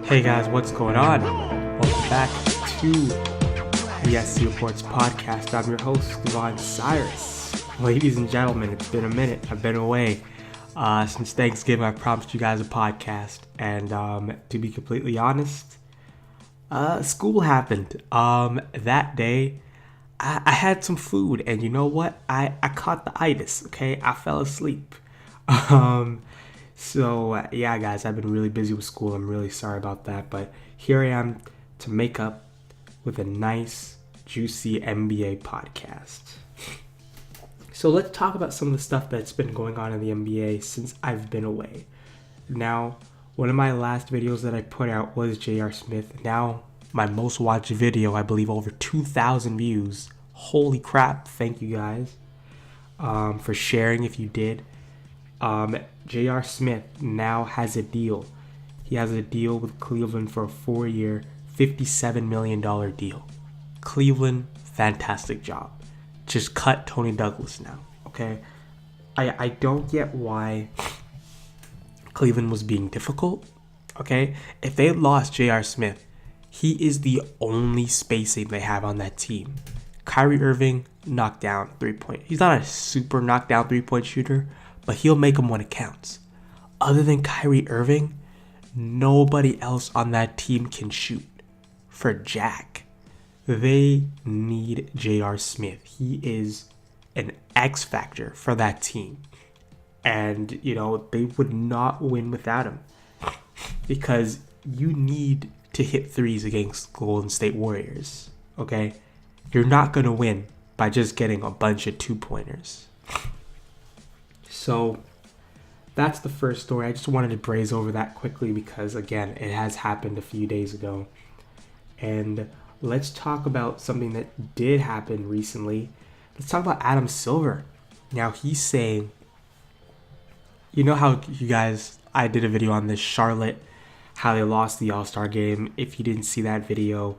Hey guys, what's going on? Welcome back to the SC Reports podcast. I'm your host, Devon Cyrus. Ladies and gentlemen, it's been a minute. I've been away since Thanksgiving. I promised you guys a podcast, and to be completely honest, school happened. That day, I had some food, and you know what? I caught the itis. Okay, I fell asleep. So, yeah, guys, I've been really busy with school. I'm really sorry about that. But here I am to make up with a nice, juicy NBA podcast. So let's talk about some of the stuff that's been going on in the NBA since I've been away. Now, one of my last videos that I put out was J.R. Smith. Now, my most watched video, I believe over 2,000 views. Holy crap. Thank you guys for sharing if you did. J.R. Smith now has a deal. He has a deal with Cleveland for a 4-year, $57 million deal. Cleveland, fantastic job. Just cut Tony Douglas now, okay? I don't get why Cleveland was being difficult, okay? If they lost J.R. Smith, he is the only spacing they have on that team. Kyrie Irving, knocked down three-point. He's not a super knockdown three-point shooter, but he'll make them when it counts. Other than Kyrie Irving, nobody else on that team can shoot for jack. They need J.R. Smith. He is an X factor for that team. And, you know, they would not win without him. Because you need to hit threes against Golden State Warriors, okay? You're not going to win by just getting a bunch of two-pointers. So that's the first story. I just wanted to braze over that quickly because, again, it has happened a few days ago. And let's talk about something that did happen recently. Let's talk about Adam Silver. Now, he's saying, you know how you guys, I did a video on this, Charlotte, how they lost the All-Star game. If you didn't see that video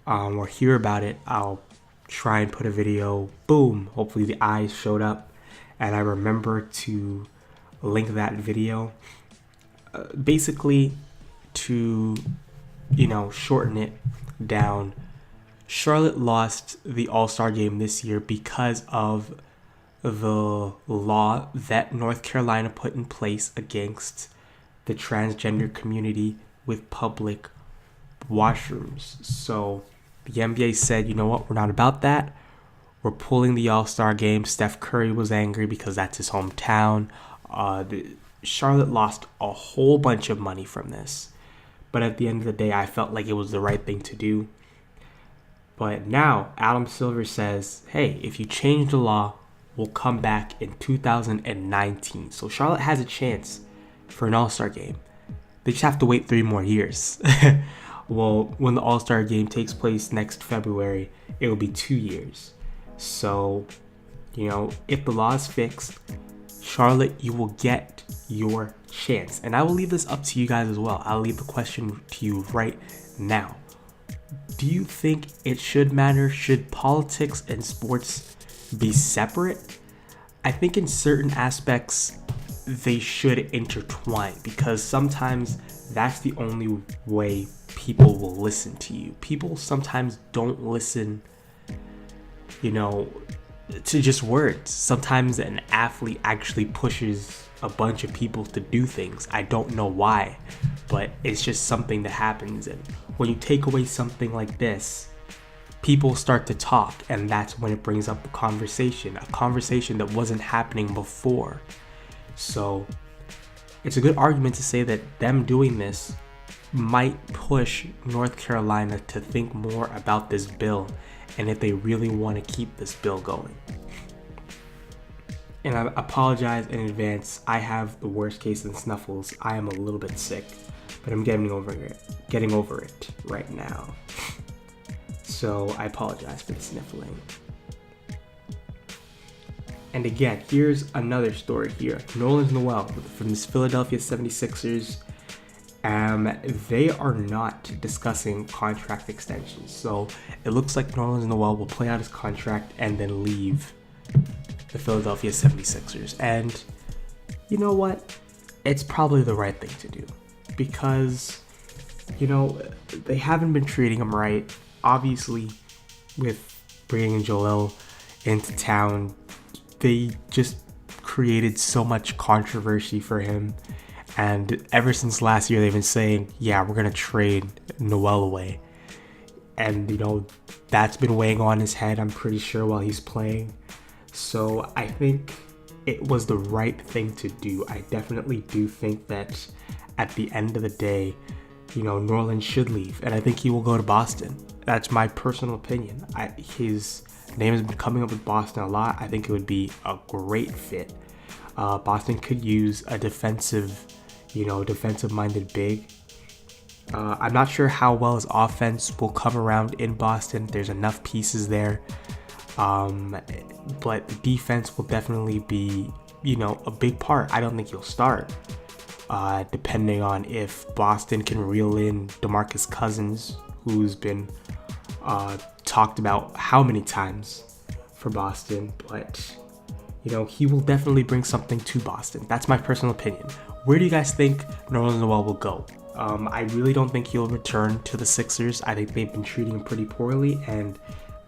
or hear about it, I'll try and put a video. Boom. Hopefully the eyes showed up. And I remember to link that video. Basically, to, you know, shorten it down, Charlotte lost the All-Star game this year because of the law that North Carolina put in place against the transgender community with public washrooms. So the NBA said, you know what, we're not about that. We're pulling the All-Star game. Steph Curry was angry because that's his hometown. Charlotte lost a whole bunch of money from this. But at the end of the day, I felt like it was the right thing to do. But now, Adam Silver says, hey, if you change the law, we'll come back in 2019. So Charlotte has a chance for an All-Star game. They just have to wait 3 more years. Well, when the All-Star game takes place next February, it will be 2 years. So, you know, if the law is fixed, Charlotte, you will get your chance. And I will leave this up to you guys as well. I'll leave the question to you right now. Do you think it should matter? Should politics and sports be separate? I think in certain aspects, they should intertwine because sometimes that's the only way people will listen to you. People sometimes don't listen, you know, to just words. Sometimes an athlete actually pushes a bunch of people to do things. I don't know why, but it's just something that happens. And when you take away something like this, people start to talk, and that's when it brings up a conversation that wasn't happening before. So it's a good argument to say that them doing this might push North Carolina to think more about this bill and if they really want to keep this bill going. And I apologize in advance. I have the worst case in snuffles. I am a little bit sick, but I'm getting over it right now. So I apologize for the sniffling. And again, here's another story here. Noel from the Philadelphia 76ers. They are not discussing contract extensions. So it looks like Noel will play out his contract and then leave the Philadelphia 76ers. And you know what? It's probably the right thing to do because, they haven't been treating him right. Obviously, with bringing Joel into town, they just created so much controversy for him. And ever since last year, they've been saying, yeah, we're going to trade Noel away. And, that's been weighing on his head, I'm pretty sure, while he's playing. So I think it was the right thing to do. I definitely do think that at the end of the day, Norland should leave. And I think he will go to Boston. That's my personal opinion. His name has been coming up with Boston a lot. I think it would be a great fit. Boston could use a defensive-minded big. I'm not sure how well his offense will come around in Boston. There's enough pieces there. But the defense will definitely be, a big part. I don't think he'll start, depending on if Boston can reel in DeMarcus Cousins, who's been talked about how many times for Boston. But, he will definitely bring something to Boston. That's my personal opinion. Where do you guys think Noel will go? I really don't think he'll return to the Sixers. I think they've been treating him pretty poorly, and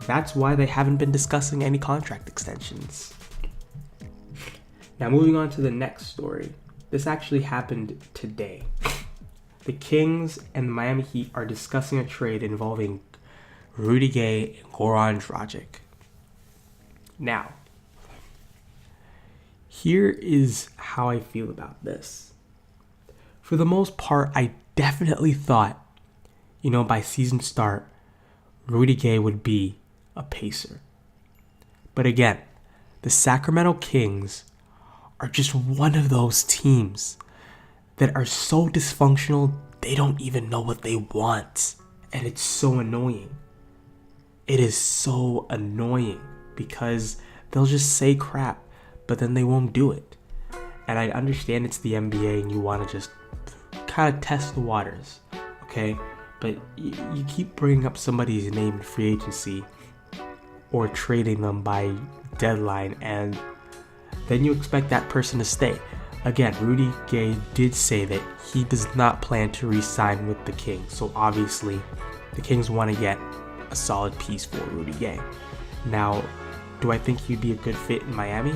that's why they haven't been discussing any contract extensions. Now, moving on to the next story. This actually happened today. The Kings and the Miami Heat are discussing a trade involving Rudy Gay and Goran Dragic. Now, here is how I feel about this. For the most part, I definitely thought, by season start, Rudy Gay would be a Pacer. But again, the Sacramento Kings are just one of those teams that are so dysfunctional, they don't even know what they want. And it's so annoying. It is so annoying because they'll just say crap, but then they won't do it. And I understand it's the NBA and you want to just kind of test the waters, okay? But you keep bringing up somebody's name in free agency or trading them by deadline, and then you expect that person to stay. Again, Rudy Gay did say that he does not plan to re-sign with the Kings, so obviously the Kings want to get a solid piece for Rudy Gay. Now, do I think he'd be a good fit in Miami?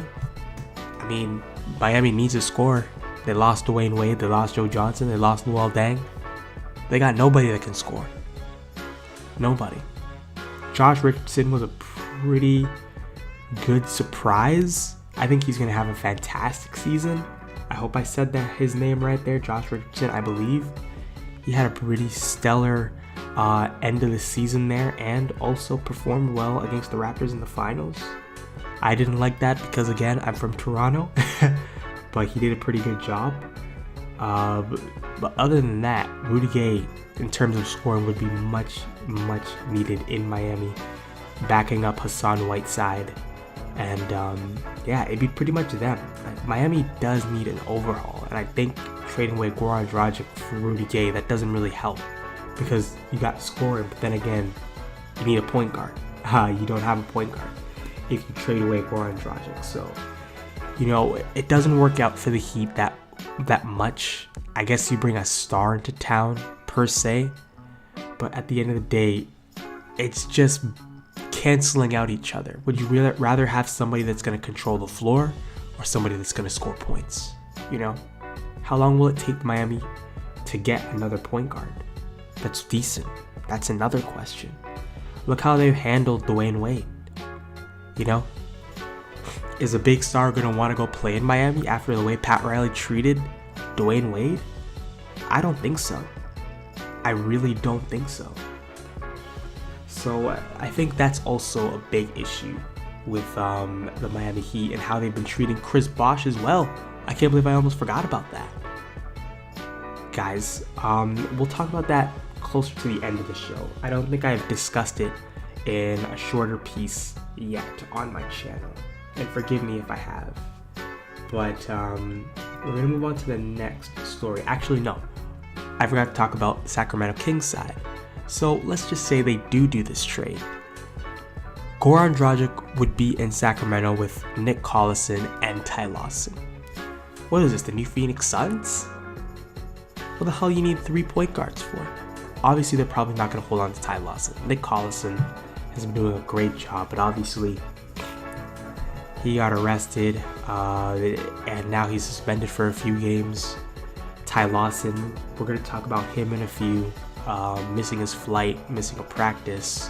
I mean, Miami needs a scorer. They lost Dwayne Wade, they lost Joe Johnson, they lost Noel Deng. They got nobody that can score. Nobody. Josh Richardson was a pretty good surprise. I think he's going to have a fantastic season. I hope I said that his name right there, Josh Richardson, I believe. He had a pretty stellar end of the season there and also performed well against the Raptors in the finals. I didn't like that because, again, I'm from Toronto, but he did a pretty good job. But other than that, Rudy Gay, in terms of scoring, would be much, much needed in Miami, backing up Hassan Whiteside. And it'd be pretty much them. Miami does need an overhaul, and I think trading away Goran Dragic for Rudy Gay, that doesn't really help because you got scoring, but then again, you need a point guard. You don't have a point guard if you trade away Goran Dragic. So, it doesn't work out for the Heat that much. I guess you bring a star into town per se, but at the end of the day, it's just canceling out each other. Would you rather have somebody that's going to control the floor or somebody that's going to score points? How long will it take Miami to get another point guard that's decent? That's another question. Look how they've handled Dwayne Wade. Is a big star going to want to go play in Miami after the way Pat Riley treated Dwayne Wade? I don't think so. I really don't think so. So I think that's also a big issue with the Miami Heat and how they've been treating Chris Bosh as well. I can't believe I almost forgot about that. Guys, we'll talk about that closer to the end of the show. I don't think I've discussed it in a shorter piece yet on my channel. and forgive me if I have. But we're going to move on to the next story. Actually, no. I forgot to talk about the Sacramento Kings side. So let's just say they do this trade. Goran Dragic would be in Sacramento with Nick Collison and Ty Lawson. What is this, the new Phoenix Suns? What the hell you need 3 point guards for? Obviously, they're probably not going to hold on to Ty Lawson. Nick Collison has been doing a great job, but obviously he got arrested, and now he's suspended for a few games. Ty Lawson, we're going to talk about him in a few. Missing his flight, missing a practice.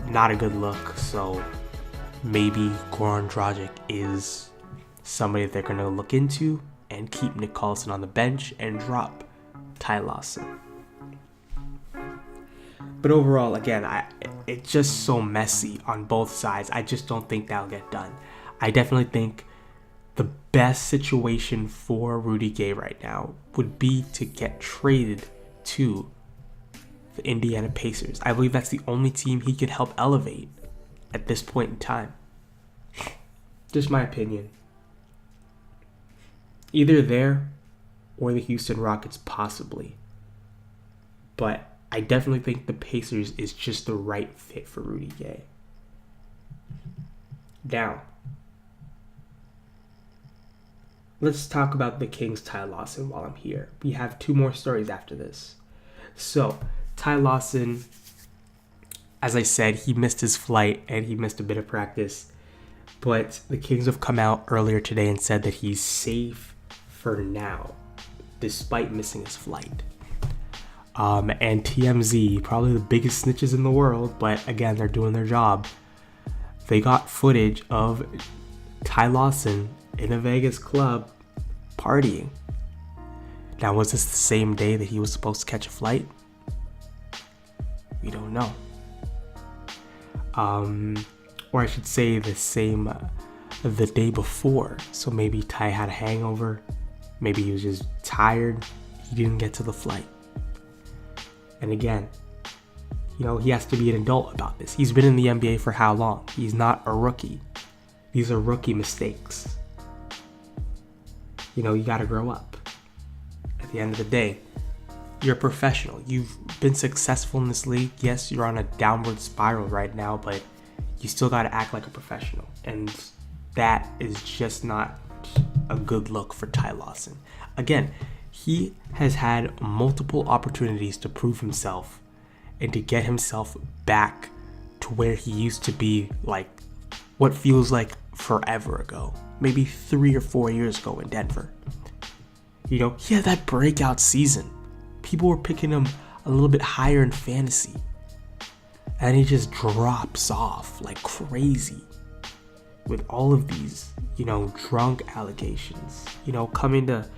Not a good look, so maybe Goran Dragic is somebody that they're going to look into and keep Nick Collison on the bench and drop Ty Lawson. But overall, again, it's just so messy on both sides. I just don't think that'll get done. I definitely think the best situation for Rudy Gay right now would be to get traded to the Indiana Pacers. I believe that's the only team he can help elevate at this point in time. Just my opinion. Either there or the Houston Rockets possibly. But I definitely think the Pacers is just the right fit for Rudy Gay. Now, let's talk about the Kings' Ty Lawson while I'm here. We have 2 more stories after this. So, Ty Lawson, as I said, he missed his flight and he missed a bit of practice. But the Kings have come out earlier today and said that he's safe for now, despite missing his flight. And TMZ, probably the biggest snitches in the world, but again, they're doing their job. They got footage of Ty Lawson in a Vegas club partying. Now, was this the same day that he was supposed to catch a flight? We don't know. Or I should say the day before. So maybe Ty had a hangover. Maybe he was just tired. He didn't get to the flight. And again, he has to be an adult about this. He's been in the NBA for how long? He's not a rookie. These are rookie mistakes. You got to grow up. At the end of the day, you're a professional. You've been successful in this league. Yes, you're on a downward spiral right now, but you still got to act like a professional. And that is just not a good look for Ty Lawson. Again, he has had multiple opportunities to prove himself and to get himself back to where he used to be, like what feels like forever ago, maybe 3 or 4 years ago in Denver. He had that breakout season. People were picking him a little bit higher in fantasy. And he just drops off like crazy with all of these, drunk allegations, coming to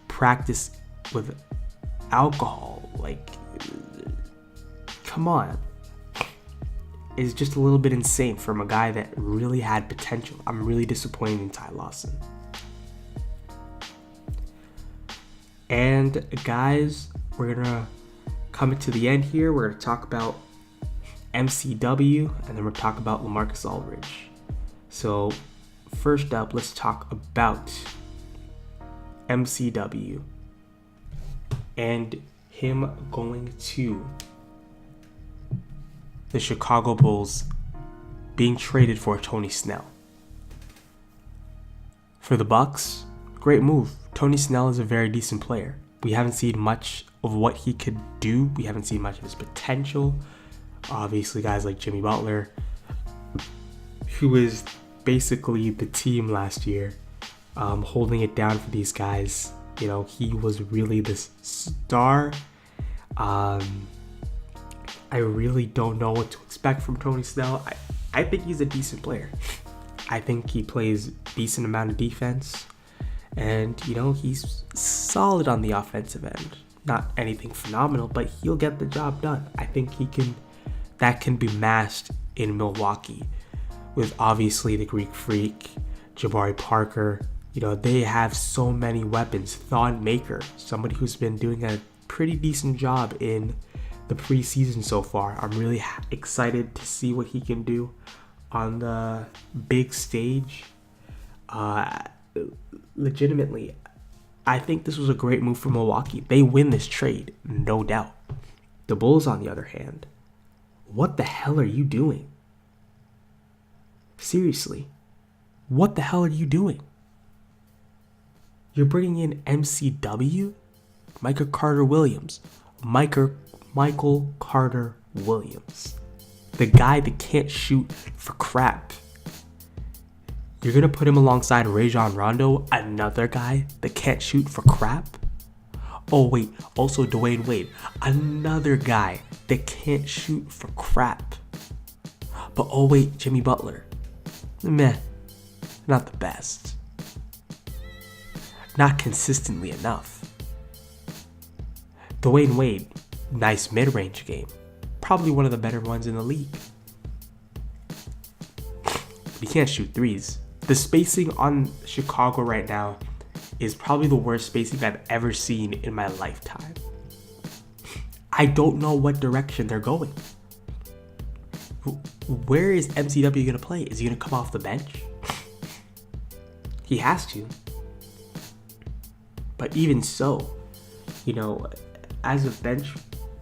practice with alcohol. Like, come on. It's just a little bit insane from a guy that really had potential. I'm really disappointed in Ty Lawson. And guys, we're going to come to the end here. We're going to talk about MCW, and then we're talk about Lamarcus Aldridge. So first up, let's talk about MCW and him going to the Chicago Bulls, being traded for Tony Snell. For the Bucks, great move. Tony Snell is a very decent player. We haven't seen much of what he could do. We haven't seen much of his potential. Obviously, guys like Jimmy Butler, who is basically the team last year, holding it down for these guys. He was really this star. I really don't know what to expect from Tony Snell. I think he's a decent player. I think he plays decent amount of defense. And, he's solid on the offensive end. Not anything phenomenal, but he'll get the job done. I think that can be masked in Milwaukee with obviously the Greek Freak, Jabari Parker. They have so many weapons. Thon Maker, somebody who's been doing a pretty decent job in the preseason so far. I'm really excited to see what he can do. on the big stage. Legitimately, I think this was a great move for Milwaukee. They win this trade, no doubt. The Bulls, on the other hand, what the hell are you doing? Seriously, what the hell are you doing? You're bringing in MCW? Michael Carter-Williams. Michael Carter-Williams. The guy that can't shoot for crap. You're going to put him alongside Rajon Rondo, another guy that can't shoot for crap? Oh wait, also Dwayne Wade, another guy that can't shoot for crap. But oh wait, Jimmy Butler. Meh, not the best. Not consistently enough. Dwayne Wade, nice mid-range game. Probably one of the better ones in the league. But he can't shoot threes. The spacing on Chicago right now is probably the worst spacing I've ever seen in my lifetime. I don't know what direction they're going. Where is MCW going to play? Is he going to come off the bench? He has to. But even so, as a bench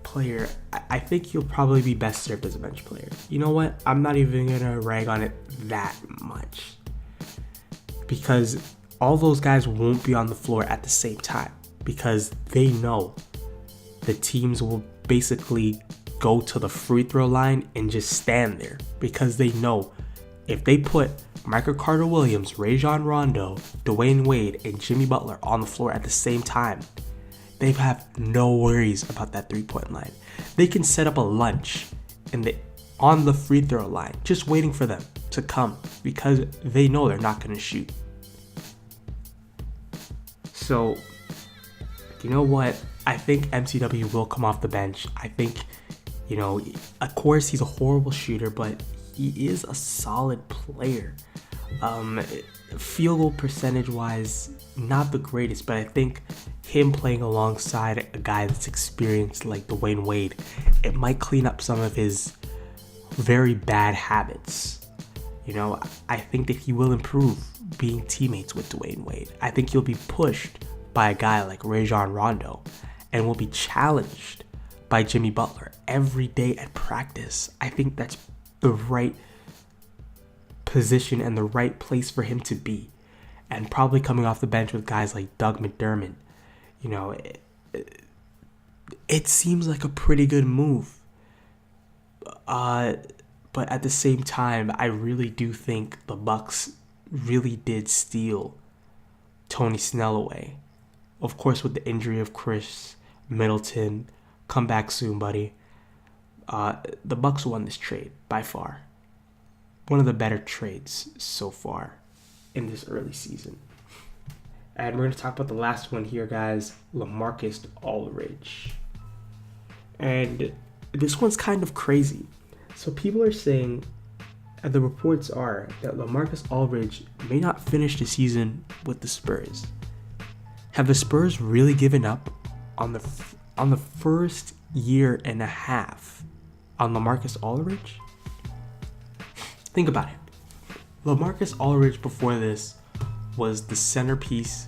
player, I think he'll probably be best served as a bench player. You know what? I'm not even going to rag on it that much. Because all those guys won't be on the floor at the same time. Because they know the teams will basically go to the free throw line and just stand there. Because they know if they put Michael Carter-Williams, Rajon Rondo, Dwayne Wade, and Jimmy Butler on the floor at the same time, they have no worries about that three-point line. They can set up a lunch on the free throw line, just waiting for them to come because they know they're not going to shoot. So, you know what? I think MCW will come off the bench. I think, of course he's a horrible shooter, but he is a solid player. Field goal percentage wise, not the greatest, but I think him playing alongside a guy that's experienced like Dwayne Wade, it might clean up some of his very bad habits. I think that he will improve being teammates with Dwayne Wade. I think he'll be pushed by a guy like Rajon Rondo and will be challenged by Jimmy Butler every day at practice. I think that's the right position and the right place for him to be. And probably coming off the bench with guys like Doug McDermott. It seems like a pretty good move. But at the same time, I really do think the Bucks really did steal Tony Snell away. Of course, with the injury of Chris Middleton. Come back soon, buddy. The Bucks won this trade by far. One of the better trades so far in this early season. And we're going to talk about the last one here, guys. Lamarcus Aldridge. And this one's kind of crazy. So people are saying, and the reports are, that Lamarcus Aldridge may not finish the season with the Spurs. Have the Spurs really given up on the first year and a half on Lamarcus Aldridge? Think about it. Lamarcus Aldridge before this was the centerpiece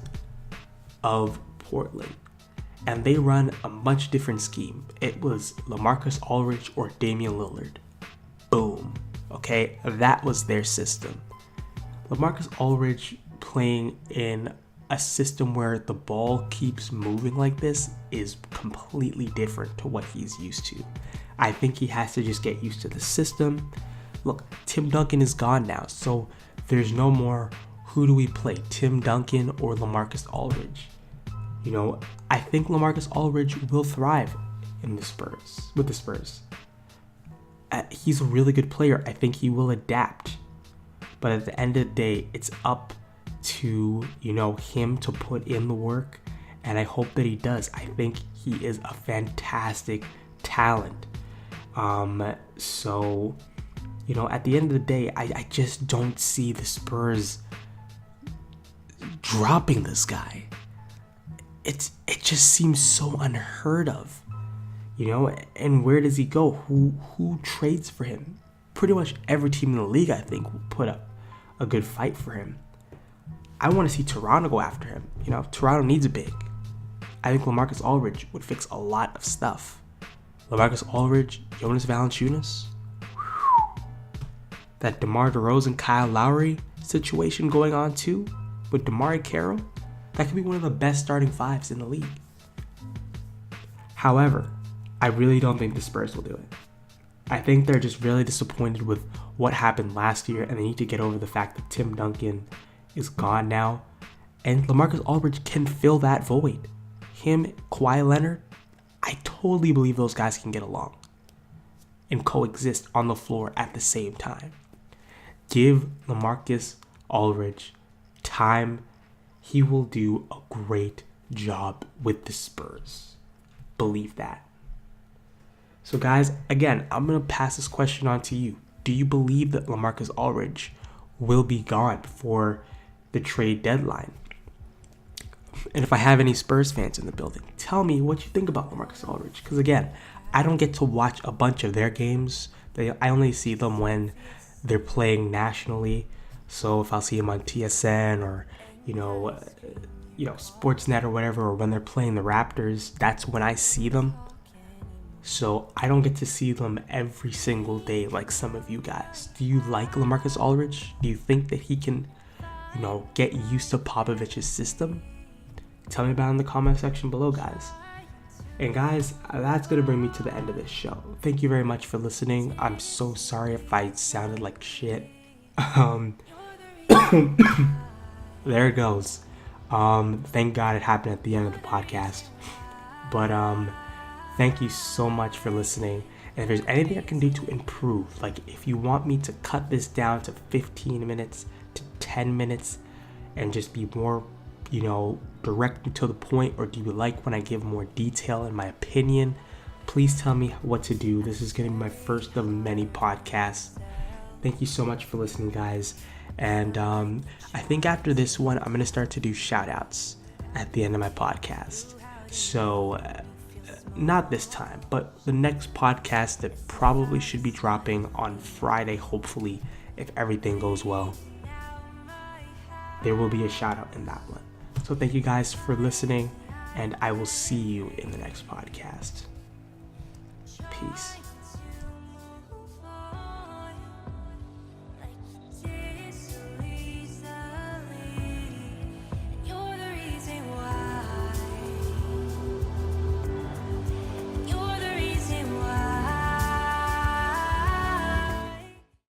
of Portland. And they run a much different scheme. It was Lamarcus Aldridge or Damian Lillard. Boom. Okay, that was their system. Lamarcus Aldridge playing in a system where the ball keeps moving like this is completely different to what he's used to. I think he has to just get used to the system. Look, Tim Duncan is gone now, so there's no more who do we play, Tim Duncan or Lamarcus Aldridge. I think Lamarcus Aldridge will thrive with the Spurs. He's a really good player. I think he will adapt. But at the end of the day, it's up to, him to put in the work. And I hope that he does. I think he is a fantastic talent. So, at the end of the day, I just don't see the Spurs dropping this guy. It just seems so unheard of. And where does he go? Who trades for him? pretty much every team in the league, I think, will put up a good fight for him. I want to see Toronto go after him. Toronto needs a big. I think Lamarcus Aldridge would fix a lot of stuff. Lamarcus Aldridge, Jonas Valanciunas, that DeMar DeRozan, Kyle Lowry situation going on too, with DeMar Carroll, that could be one of the best starting fives in the league. However, I really don't think the Spurs will do it. I think they're just really disappointed with what happened last year, and they need to get over the fact that Tim Duncan is gone now, and Lamarcus Aldridge can fill that void. Him, Kawhi Leonard, I totally believe those guys can get along and coexist on the floor at the same time. Give Lamarcus Aldridge time. He will do a great job with the Spurs. Believe that. So guys, again, I'm going to pass this question on to you. Do you believe that Lamarcus Aldridge will be gone before the trade deadline? And if I have any Spurs fans in the building, tell me what you think about Lamarcus Aldridge. Because again, I don't get to watch a bunch of their games. I only see them when they're playing nationally. So if I'll see them on TSN or, Sportsnet or whatever, or when they're playing the Raptors, that's when I see them. So I don't get to see them every single day like some of you guys. Do you like Lamarcus Aldridge? Do you think that he can, get used to Popovich's system? Tell me about it in the comment section below, guys. And guys, that's going to bring me to the end of this show. Thank you very much for listening. I'm so sorry if I sounded like shit. There it goes. Thank God it happened at the end of the podcast. But thank you so much for listening. And if there's anything I can do to improve, like if you want me to cut this down to 15 minutes to 10 minutes and just be more, direct and to the point, or do you like when I give more detail in my opinion, please tell me what to do. This is going to be my first of many podcasts. Thank you so much for listening, guys. And I think after this one, I'm going to start to do shout outs at the end of my podcast. So not this time, but the next podcast that probably should be dropping on Friday, hopefully, if everything goes well, there will be a shout out in that one. So thank you guys for listening, and I will see you in the next podcast. Peace.